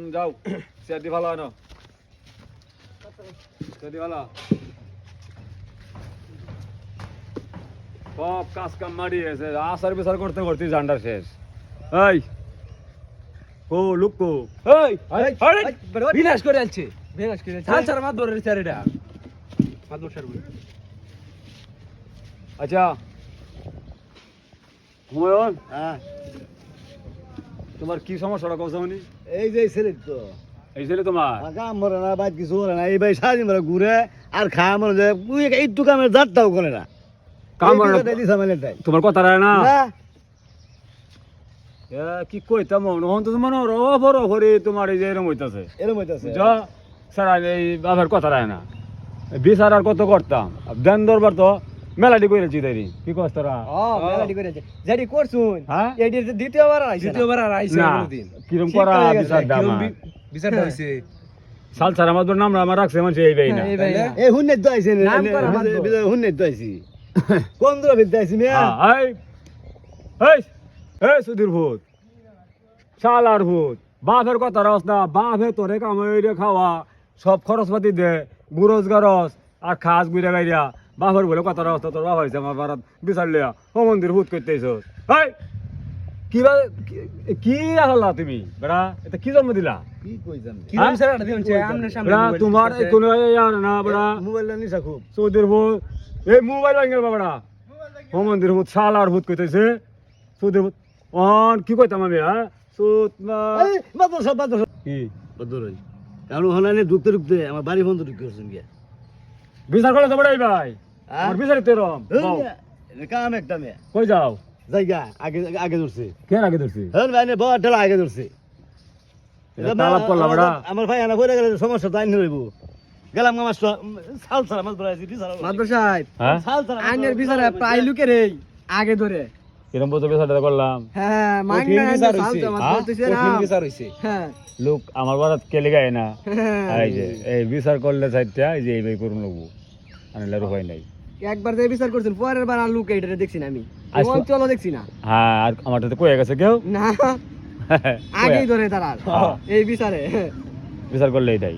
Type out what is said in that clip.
যাও সেদি ভালো হয় না সেদি ভালো সব কাজ কাম মারিয়েছে আসার বিচার করতে করতে জান্ডার শেষ এই ও লুকো এই আরে বিনাশ করে আলছে বিনাশ করে চাল চার মাত ধরে চারিটা মাত বসার আচ্ছা হুমায়ুন হ্যাঁ তোমার কি সমস্যাটা কথা শুনি এই যে ছেলে তো এই ছেলে তোমার কাম মরে না বাইক কিছু করে না এই ভাই সারাদিন মরে ঘুরে আর খাওয়া মনে যায় একটু কামের জাতটাও করে না কাম করে না। সামাইলেটাই তোমার কথা রায় না না কি কইতাম হন তো মনে বড় করে তোমার এই যে এরম হইতাছে এরকম হইতাছে যা স্যার এই বাবার কথা রায় না বিচার আর কত করতাম দেন দরবার তো মেলাটি করেছি তাই কি কস তোরা মেলাডি করে আলছে যেটি করছুন হ্যাঁ এটি দ্বিতীয়বার আইছে দ্বিতীয়বার আর আইছে না কোনদিন কিরম করা বিচার দাম বিচারটা হইছে সাল স্যার আমার নাম আমার রাখছে মানুষ এই ভাই না এই ভাই না এই হুন্নে তো আইছে নাম করা বাধ্য। হুন্নে তো আইছি কোন দূর বিদ্যা আইছি মিয়া এই এই এই সুধীর ভূত শালার ভূত বাপের কথা রস না বাপে তোরে কামাইরে খাওয়া সব খরচপাতি দে গুরজ গরজ আর খাস গুড়ে গাইয়া বাপের বলে কথা রস তোর বাপ হয়েছে আমার বারাত বিচার লিয়া ও মন্দির ভূত করতেছ এই কি হল্লা তুমি বেড়া এটা কি জন্ম দিলা কি কইতাম কি নাম স্যার এটা দিনছে আমনে সামনে বেড়া তোমার কোনো না বেড়া মোবাইল নিছা খুব সুধীর ভূত এই মোবাইল ভাঙে বেড়া ও মন্দির ভূত শালার ভূত কইতেছে সুধীর ভূত অন কি কইতাম আমি হ্যাঁ সুত এই মাদ্রাসা কি বদরই কারণ হলানে ঢুকতে ঢুকতে আমার বাড়ি বন্ধ ঢুকতে করছেন গিয়া বিচার করলে তো বড়াই ভাই আর বিচার তেরম কাম একটা মেয়ে কই যাও জায়গা আগে আগে ধরছে কে আগে ধরছি হ্যাঁ ভাই বড় ঠেলা আগে ধরছে এটা তালাপ করলাম বেড়া আমার ভাই আনা পড়ে গেলে সমস্যা তাই নিয়ে রইব গেলাম আমার সাল সাল আমার ধরাইছি বিচার মাদ্রাস সাহেব হ্যাঁ সাল সাল আইনের বিচারে প্রায় লোকের এই আগে ধরে কিরম বছর বিচারটা করলাম হ্যাঁ মাইন না সালতে মাত বলতেছে না বিচার হইছে হ্যাঁ লোক আমার বাড়াত কেলে গায় না হ্যাঁ। এই যে এই বিচার করলে চাইটা এই যে এই ভাই করুন নেবো আনলে উপায় নাই একবার যে বিচার করছেন পরের বার আর লোক এইটারে দেখছি না আমি আজকে- অঞ্চলও দেখছি না হ্যাঁ আর আমার তো কয়ে গেছে কেউ না আগেই ধরে তারা হ্যাঁ। এই বিচারে বিচার করলে এটাই